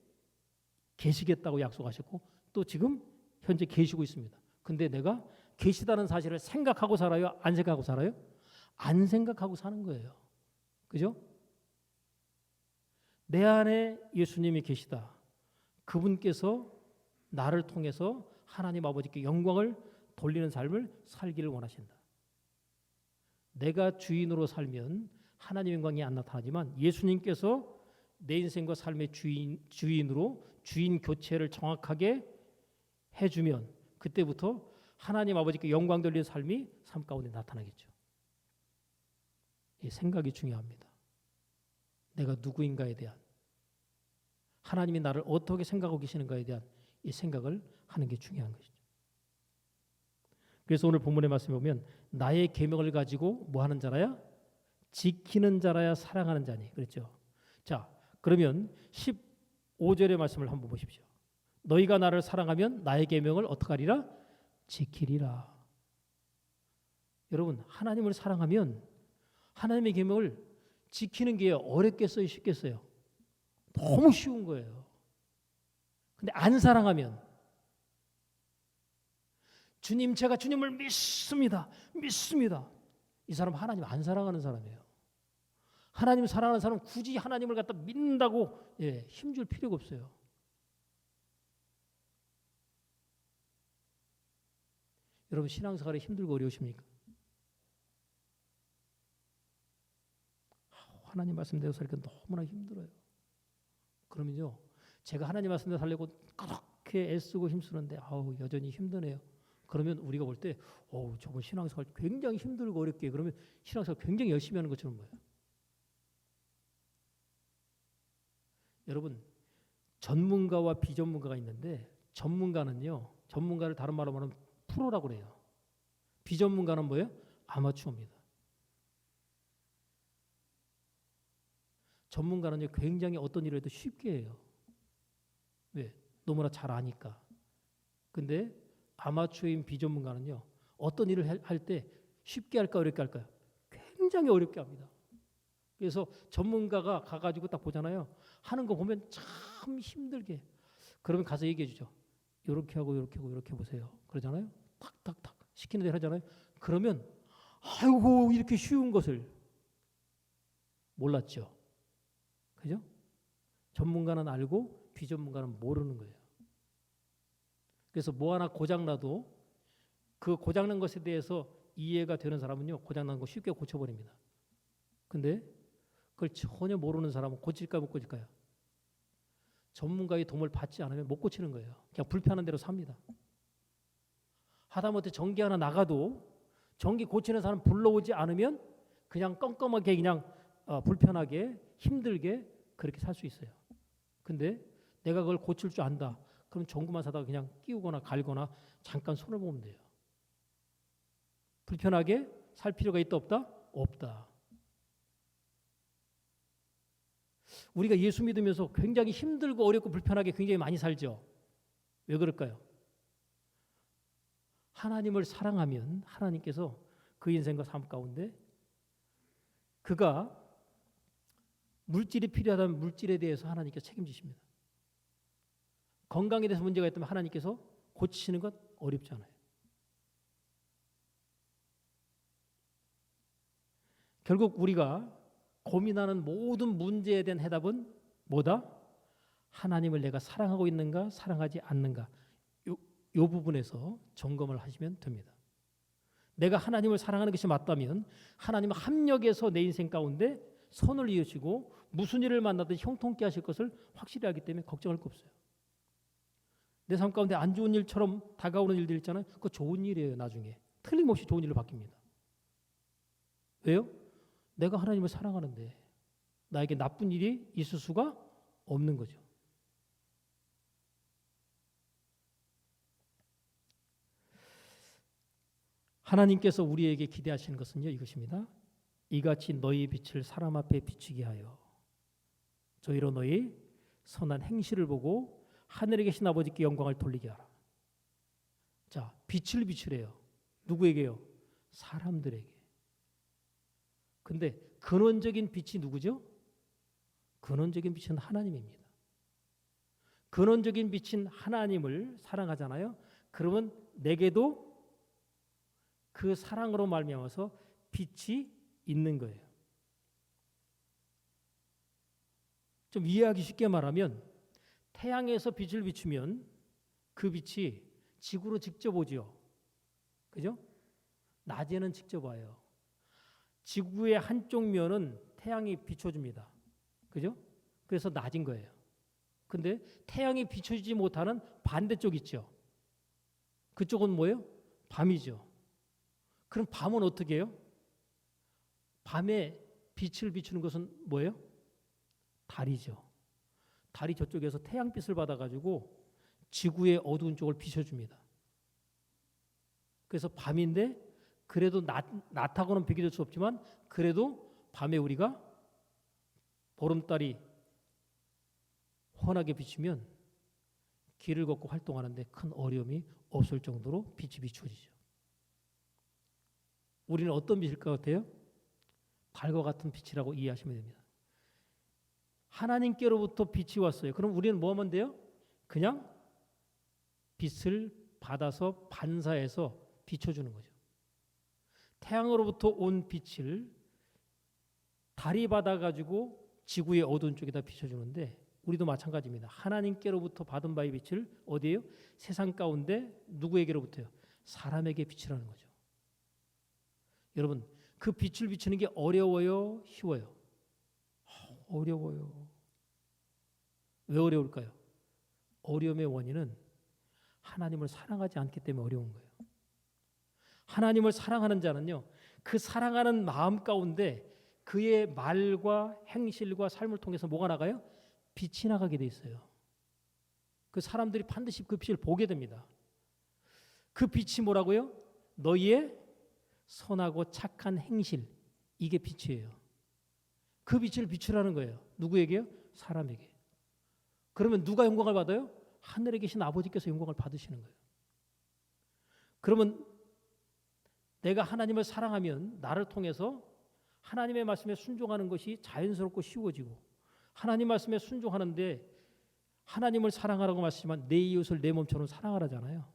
계시겠다고 약속하셨고 또 지금 현재 계시고 있습니다. 근데 내가 계시다는 사실을 생각하고 살아요? 안 생각하고 살아요? 안 생각하고 사는 거예요. 그죠? 내 안에 예수님이 계시다. 그분께서 나를 통해서 하나님 아버지께 영광을 돌리는 삶을 살기를 원하신다. 내가 주인으로 살면 하나님의 영광이 안 나타나지만 예수님께서 내 인생과 삶의 주인으로 주인 교체를 정확하게 해주면 그때부터 하나님 아버지께 영광 돌리는 삶이 삶 가운데 나타나겠죠. 이 생각이 중요합니다. 내가 누구인가에 대한 하나님이 나를 어떻게 생각하고 계시는가에 대한 이 생각을 하는 게 중요한 것이죠. 그래서 오늘 본문의 말씀에 보면 나의 계명을 가지고 뭐 하는 자라야? 지키는 자라야 사랑하는 자니. 그랬죠. 자, 그러면 15절의 말씀을 한번 보십시오. 너희가 나를 사랑하면 나의 계명을 어떻게 하리라? 지키리라. 여러분, 하나님을 사랑하면 하나님의 계명을 지키는 게 어렵겠어요? 쉽겠어요? 너무 쉬운 거예요. 근데 안 사랑하면 주님 제가 주님을 믿습니다. 이 사람 하나님 안 사랑하는 사람이에요. 하나님 사랑하는 사람은 굳이 하나님을 갖다 믿는다고 힘줄 필요가 없어요. 여러분 신앙생활이 힘들고 어려우십니까? 하나님 말씀대로 살기가 너무나 힘들어요. 그러면요, 제가 하나님 말씀대로 살려고 그렇게 애쓰고 힘쓰는데 여전히 힘드네요. 그러면 우리가 볼 때 저건 신앙생활 굉장히 힘들고 어렵게 그러면 신앙생활 굉장히 열심히 하는 것처럼 보여요. 여러분 전문가와 비전문가가 있는데 전문가를 다른 말로 말하면 프로라고 그래요. 비전문가는 뭐예요? 아마추어입니다. 전문가는 굉장히 어떤 일을 해도 쉽게 해요. 왜? 너무나 잘 아니까. 근데 아마추어인 비전문가는요. 어떤 일을 할 때 쉽게 할까 어렵게 할까요? 굉장히 어렵게 합니다. 그래서 전문가가 가가지고 딱 보잖아요. 하는 거 보면 참 힘들게. 그러면 가서 얘기해 주죠. 이렇게 하고 이렇게 하고 이렇게 보세요. 그러잖아요. 탁탁탁 시키는 대로 하잖아요. 그러면 아이고 이렇게 쉬운 것을 몰랐죠. 그죠? 전문가는 알고 비전문가는 모르는 거예요. 그래서 뭐 하나 고장나도 그 고장난 것에 대해서 이해가 되는 사람은요, 고장난 거 쉽게 고쳐버립니다. 근데 그걸 전혀 모르는 사람은 고칠까 못 고칠까요? 전문가의 도움을 받지 않으면 못 고치는 거예요. 그냥 불편한 대로 삽니다. 하다못해 전기 하나 나가도 전기 고치는 사람 불러오지 않으면 그냥 껌껌하게 그냥 불편하게 힘들게 그렇게 살 수 있어요. 근데 내가 그걸 고칠 줄 안다. 그럼 전구만 사다가 그냥 끼우거나 갈거나 잠깐 손을 보면 돼요. 불편하게 살 필요가 있다 없다? 없다. 우리가 예수 믿으면서 굉장히 힘들고 어렵고 불편하게 굉장히 많이 살죠. 왜 그럴까요? 하나님을 사랑하면 하나님께서 그 인생과 삶 가운데 그가 물질이 필요하다면 물질에 대해서 하나님께서 책임지십니다. 건강에 대해서 문제가 있다면 하나님께서 고치시는 것 어렵지 않아요. 결국 우리가 고민하는 모든 문제에 대한 해답은 뭐다? 하나님을 내가 사랑하고 있는가 사랑하지 않는가 이 부분에서 점검을 하시면 됩니다. 내가 하나님을 사랑하는 것이 맞다면 하나님은 합력해서 내 인생 가운데 선을 이으시고 무슨 일을 만나든 형통케 하실 것을 확실히 알기 때문에 걱정할 거 없어요. 내 삶 가운데 안 좋은 일처럼 다가오는 일들 있잖아요. 그거 좋은 일이에요. 나중에 틀림없이 좋은 일로 바뀝니다. 왜요? 내가 하나님을 사랑하는데 나에게 나쁜 일이 있을 수가 없는 거죠. 하나님께서 우리에게 기대하시는 것은요, 이것입니다. 이같이 너희 빛을 사람 앞에 비추게 하여 저희로 너희 선한 행실을 보고 하늘에 계신 아버지께 영광을 돌리게 하라. 자, 빛을 비추래요. 누구에게요? 사람들에게. 근데 근원적인 빛이 누구죠? 근원적인 빛은 하나님입니다. 근원적인 빛인 하나님을 사랑하잖아요. 그러면 내게도 그 사랑으로 말미암아서 빛이 있는 거예요. 좀 이해하기 쉽게 말하면 태양에서 빛을 비추면 그 빛이 지구로 직접 오죠. 그죠? 낮에는 직접 와요. 지구의 한쪽 면은 태양이 비춰줍니다. 그죠? 그래서 낮인 거예요. 근데 태양이 비춰주지 못하는 반대쪽 있죠. 그쪽은 뭐예요? 밤이죠. 그럼 밤은 어떻게 해요? 밤에 빛을 비추는 것은 뭐예요? 달이죠. 달이 저쪽에서 태양빛을 받아가지고 지구의 어두운 쪽을 비춰줍니다. 그래서 밤인데 그래도 낮하고는 비교될 수 없지만 그래도 밤에 우리가 보름달이 환하게 비추면 길을 걷고 활동하는데 큰 어려움이 없을 정도로 빛이 비추어지죠. 우리는 어떤 빛일 것 같아요? 달과 같은 빛이라고 이해하시면 됩니다. 하나님께로부터 빛이 왔어요. 그럼 우리는 뭐 하면 돼요? 그냥 빛을 받아서 반사해서 비춰주는 거죠. 태양으로부터 온 빛을 달이 받아가지고 지구의 어두운 쪽에다 비춰주는데 우리도 마찬가지입니다. 하나님께로부터 받은 바의 빛을 어디에요? 세상 가운데 누구에게로부터요? 사람에게 비추라는 거죠. 여러분, 그 빛을 비추는 게 어려워요? 쉬워요? 어려워요. 왜 어려울까요? 어려움의 원인은 하나님을 사랑하지 않기 때문에 어려운 거예요. 하나님을 사랑하는 자는요, 그 사랑하는 마음 가운데 그의 말과 행실과 삶을 통해서 뭐가 나가요? 빛이 나가게 돼 있어요. 그 사람들이 반드시 그 빛을 보게 됩니다. 그 빛이 뭐라고요? 너희의 선하고 착한 행실, 이게 빛이에요. 그 빛을 비추라는 거예요. 누구에게요? 사람에게. 그러면 누가 영광을 받아요? 하늘에 계신 아버지께서 영광을 받으시는 거예요. 그러면 내가 하나님을 사랑하면 나를 통해서 하나님의 말씀에 순종하는 것이 자연스럽고 쉬워지고 하나님 말씀에 순종하는데 하나님을 사랑하라고 말씀하지만 내 이웃을 내 몸처럼 사랑하라잖아요.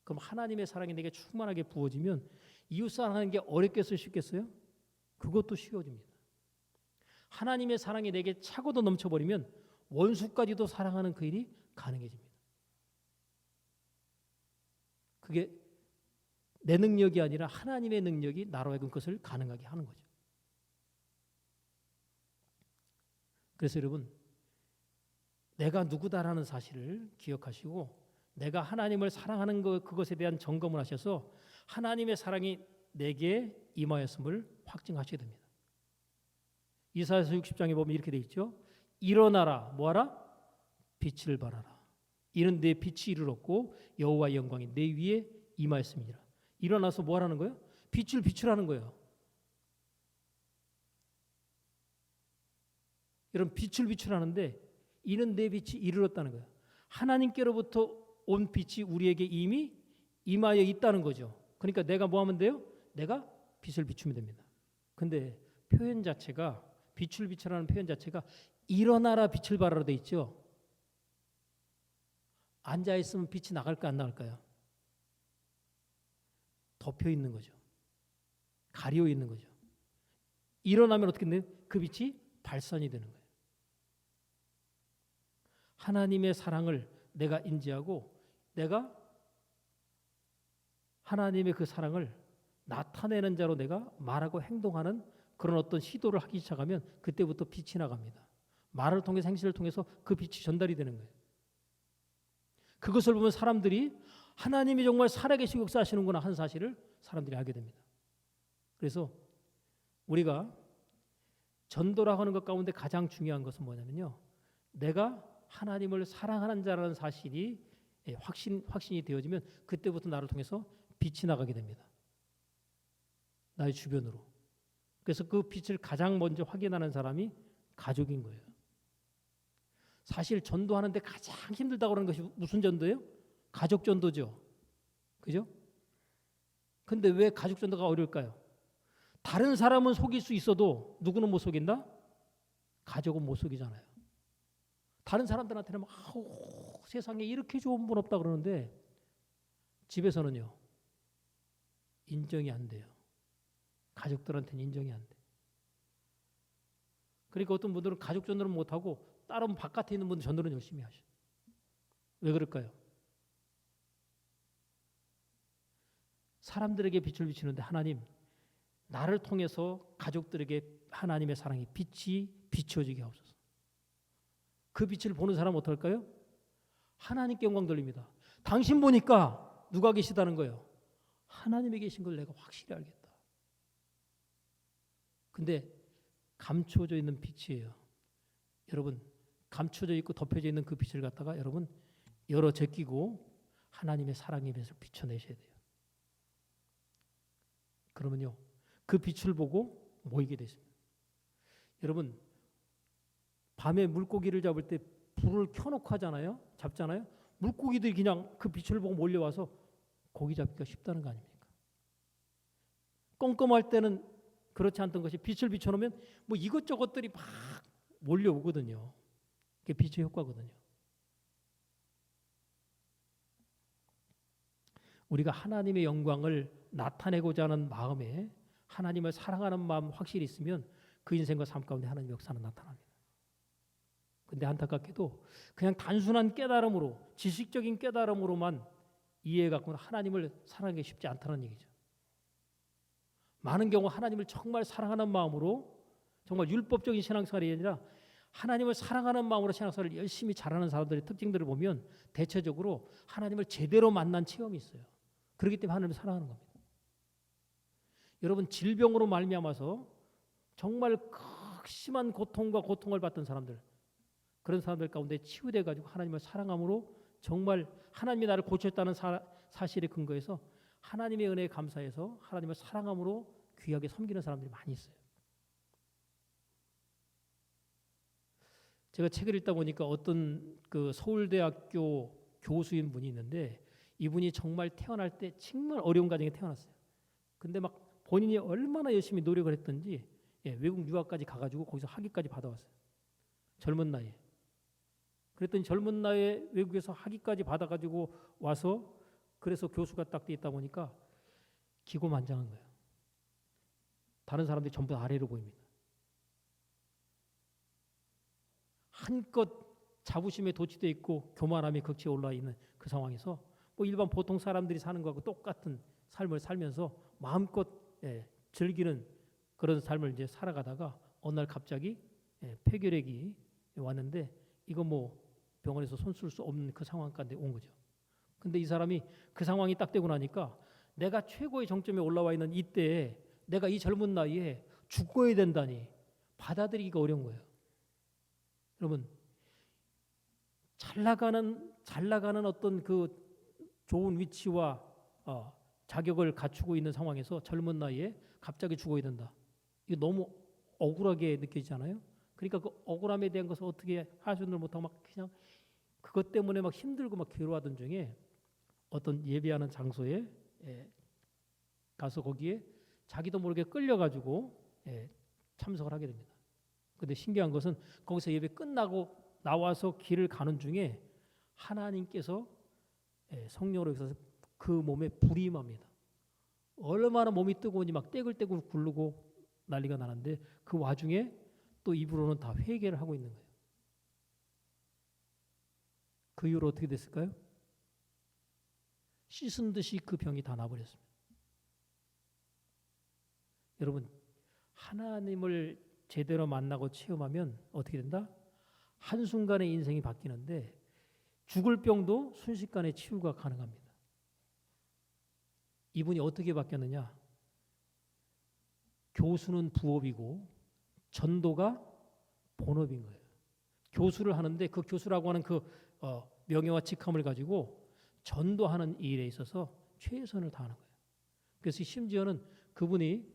그럼 하나님의 사랑이 내게 충만하게 부어지면 이웃 사랑하는 게 어렵겠어요? 쉽겠어요? 그것도 쉬워집니다. 하나님의 사랑이 내게 차고도 넘쳐버리면 원수까지도 사랑하는 그 일이 가능해집니다. 그게 내 능력이 아니라 하나님의 능력이 나로 하여금 그것을 가능하게 하는 거죠. 그래서 여러분, 내가 누구다라는 사실을 기억하시고 내가 하나님을 사랑하는 그것에 대한 점검을 하셔서 하나님의 사랑이 내게 임하였음을 확증하셔야 됩니다. 이사야서 60장에 보면 이렇게 돼 있죠. 일어나라, 뭐하라? 빛을 발하라. 이는 내 빛이 이르렀고 여호와의 영광이 내 위에 임하였음이니라. 일어나서 뭐하라는 거예요? 빛을 비추라는 거예요. 여러분, 빛을 비추라는데 이는 내 빛이 이르렀다는 거예요. 하나님께로부터 온 빛이 우리에게 이미 임하여 있다는 거죠. 그러니까 내가 뭐 하면 돼요? 내가 빛을 비추면 됩니다. 근데 표현 자체가, 빛을 비추라는 표현 자체가 일어나라 빛을 발하라 돼 있죠. 앉아 있으면 빛이 나갈까 안 나갈까요? 덮여 있는 거죠. 가려 있는 거죠. 일어나면 어떻게 돼요? 그 빛이 발산이 되는 거예요. 하나님의 사랑을 내가 인지하고 내가 하나님의 그 사랑을 나타내는 자로 내가 말하고 행동하는 그런 어떤 시도를 하기 시작하면 그때부터 빛이 나갑니다. 말을 통해서, 행실을 통해서 그 빛이 전달이 되는 거예요. 그것을 보면 사람들이 하나님이 정말 살아계시고 역사하시는구나 하는 사실을 사람들이 알게 됩니다. 그래서 우리가 전도라고 하는 것 가운데 가장 중요한 것은 뭐냐면요, 내가 하나님을 사랑하는 자라는 사실이 확신이 되어지면 그때부터 나를 통해서 빛이 나가게 됩니다. 나의 주변으로. 그래서 그 빛을 가장 먼저 확인하는 사람이 가족인 거예요. 사실 전도하는데 가장 힘들다고 하는 것이 무슨 전도예요? 가족 전도죠. 그죠? 근데 왜 가족 전도가 어려울까요? 다른 사람은 속일 수 있어도 누구는 못 속인다? 가족은 못 속이잖아요. 다른 사람들한테는 막 세상에 이렇게 좋은 분 없다 그러는데 집에서는요, 인정이 안 돼요. 가족들한테는 인정이 안 돼. 그러니까 어떤 분들은 가족 전도를 못하고 다른 바깥에 있는 분들 전도는 열심히 하셔. 왜 그럴까요? 사람들에게 빛을 비추는데 하나님, 나를 통해서 가족들에게 하나님의 사랑이 빛이 비춰지게 하옵소서. 그 빛을 보는 사람은 어떨까요? 하나님께 영광 돌립니다. 당신 보니까 누가 계시다는 거예요? 하나님이 계신 걸 내가 확실히 알겠다. 근데 감춰져 있는 빛이에요. 여러분, 감춰져 있고 덮여져 있는 그 빛을 갖다가 여러분 열어 제끼고 하나님의 사랑의 빛을 비춰내셔야 돼요. 그러면요, 그 빛을 보고 모이게 되십니다. 여러분, 밤에 물고기를 잡을 때 불을 켜놓고 하잖아요. 잡잖아요. 물고기들이 그냥 그 빛을 보고 몰려와서 고기 잡기가 쉽다는 거 아닙니까? 껌껌할 때는 그렇지 않던 것이 빛을 비춰놓으면 뭐 이것저것들이 막 몰려오거든요. 그게 빛의 효과거든요. 우리가 하나님의 영광을 나타내고자 하는 마음에 하나님을 사랑하는 마음 확실히 있으면 그 인생과 삶 가운데 하나님의 역사는 나타납니다. 근데 안타깝게도 그냥 단순한 깨달음으로, 지식적인 깨달음으로만 이해해갖고는 하나님을 사랑하기 쉽지 않다는 얘기죠. 많은 경우 하나님을 정말 사랑하는 마음으로, 정말 율법적인 신앙생활이 아니라 하나님을 사랑하는 마음으로 신앙생활을 열심히 잘하는 사람들의 특징들을 보면 대체적으로 하나님을 제대로 만난 체험이 있어요. 그렇기 때문에 하나님을 사랑하는 겁니다. 여러분, 질병으로 말미암아서 정말 극심한 고통과 고통을 받던 사람들, 그런 사람들 가운데 치유돼 가지고 하나님을 사랑함으로 정말 하나님이 나를 고쳤다는 사실에 근거해서 하나님의 은혜에 감사해서 하나님을 사랑함으로 귀하게 섬기는 사람들이 많이 있어요. 제가 책을 읽다 보니까 어떤 그 서울대학교 교수인 분이 있는데 이분이 정말 태어날 때 정말 어려운 가정에 태어났어요. 근데 막 본인이 얼마나 열심히 노력을 했던지 외국 유학까지 가가지고 거기서 학위까지 받아왔어요. 젊은 나이에. 그랬더니 젊은 나이에 외국에서 학위까지 받아가지고 와서 그래서 교수가 딱 돼 있다 보니까 기고만장한 거예요. 다른 사람들이 전부 아래로 보입니다. 한껏 자부심에 도취되어 있고 교만함이 극치에 올라 있는 그 상황에서 뭐 일반 보통 사람들이 사는 거하고 똑같은 삶을 살면서 마음껏 즐기는 그런 삶을 이제 살아가다가 어느 날 갑자기 폐결핵이 왔는데 이거 뭐 병원에서 손 쓸 수 없는 그 상황 가운데 온 거죠. 근데 이 사람이 그 상황이 딱 되고 나니까 내가 최고의 정점에 올라와 있는 이때에 내가 이 젊은 나이에 죽어야 된다니 받아들이기가 어려운 거예요. 여러분, 잘 나가는 어떤 그 좋은 위치와 자격을 갖추고 있는 상황에서 젊은 나이에 갑자기 죽어야 된다. 이거 너무 억울하게 느껴지잖아요. 그러니까 그 억울함에 대한 것을 어떻게 하소연을 못하고 막 그냥 그것 때문에 막 힘들고 막 괴로워하던 중에 어떤 예배하는 장소에 가서 거기에 자기도 모르게 끌려가지고 참석을 하게 됩니다. 근데 신기한 것은 거기서 예배 끝나고 나와서 길을 가는 중에 하나님께서 성령으로 있어서 그 몸에 불이 임합니다. 얼마나 몸이 뜨거운지 막 떼굴떼굴 굴르고 난리가 나는데 그 와중에 또 입으로는 다 회개를 하고 있는 거예요. 그 이후로 어떻게 됐을까요? 씻은 듯이 그 병이 다 나버렸습니다. 여러분, 하나님을 제대로 만나고 체험하면 어떻게 된다? 한순간에 인생이 바뀌는데 죽을 병도 순식간에 치유가 가능합니다. 이분이 어떻게 바뀌었느냐? 교수는 부업이고 전도가 본업인 거예요. 교수를 하는데 그 교수라고 하는 그 명예와 직함을 가지고 전도하는 일에 있어서 최선을 다하는 거예요. 그래서 심지어는 그분이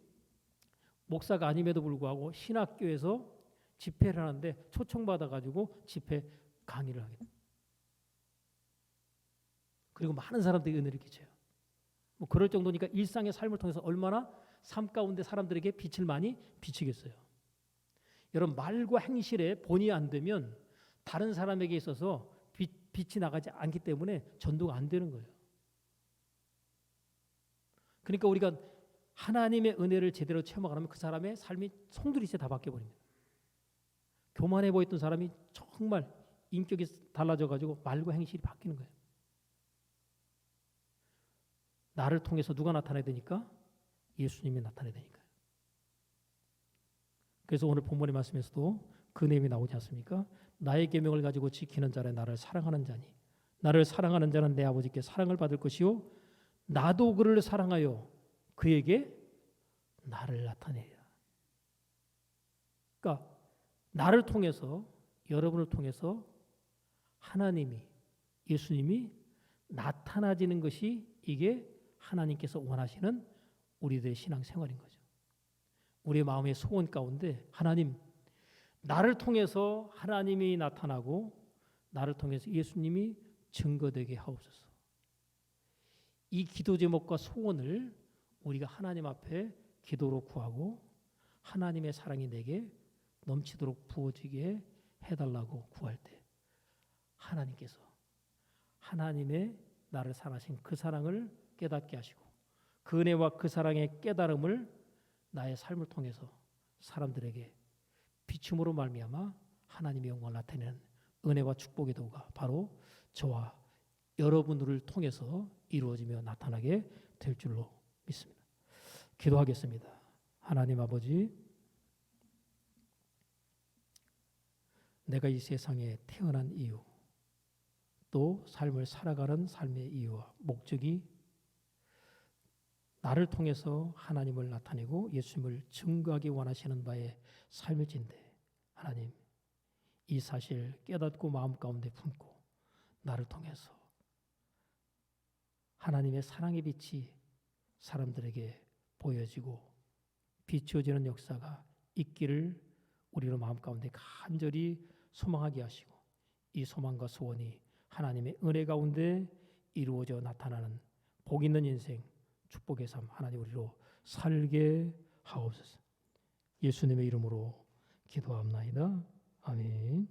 목사가 아님에도 불구하고 신학교에서 집회를 하는데 초청받아가지고 집회 강의를 하게 됩니다. 그리고 많은 사람들이 은혜를 끼쳐요. 뭐 그럴 정도니까 일상의 삶을 통해서 얼마나 삶 가운데 사람들에게 빛을 많이 비치겠어요. 여러분, 말과 행실에 본이 안 되면 다른 사람에게 있어서 빛이 나가지 않기 때문에 전도가 안 되는 거예요. 그러니까 우리가 하나님의 은혜를 제대로 체험하면 그 사람의 삶이 송두리째 다 바뀌어버립니다. 교만해 보였던 사람이 정말 인격이 달라져가지고 말과 행실이 바뀌는 거예요. 나를 통해서 누가 나타나야 되니까? 예수님이 나타나야 되니까요. 그래서 오늘 본문의 말씀에서도 그 내용이 나오지 않습니까? 나의 계명을 가지고 지키는 자는 나를 사랑하는 자니 나를 사랑하는 자는 내 아버지께 사랑을 받을 것이요 나도 그를 사랑하여 그에게 나를 나타내리라. 그러니까 나를 통해서 여러분을 통해서 하나님이 예수님이 나타나지는 것이 이게 하나님께서 원하시는 우리들의 신앙생활인 거죠. 우리의 마음의 소원 가운데 하나님 나를 통해서 하나님이 나타나고 나를 통해서 예수님이 증거되게 하옵소서. 이 기도 제목과 소원을 우리가 하나님 앞에 기도로 구하고 하나님의 사랑이 내게 넘치도록 부어지게 해달라고 구할 때 하나님께서 하나님의 나를 사랑하신 그 사랑을 깨닫게 하시고 그 은혜와 그 사랑의 깨달음을 나의 삶을 통해서 사람들에게 비춤으로 말미암아 하나님의 영광을 나타내는 은혜와 축복의 도가 바로 저와 여러분들을 통해서 이루어지며 나타나게 될 줄로 믿습니다. 기도하겠습니다. 하나님 아버지, 내가 이 세상에 태어난 이유, 또 삶을 살아가는 삶의 이유와 목적이 나를 통해서 하나님을 나타내고 예수님을 증거하기 원하시는 바의 삶일진데 하나님, 이 사실 깨닫고 마음 가운데 품고 나를 통해서 하나님의 사랑의 빛이 사람들에게 보여지고 비추어지는 역사가 있기를 우리로 마음 가운데 간절히 소망하게 하시고 이 소망과 소원이 하나님의 은혜 가운데 이루어져 나타나는 복 있는 인생 축복의 삶 하나님 우리로 살게 하옵소서. 예수님의 이름으로 기도합나이다. 아멘.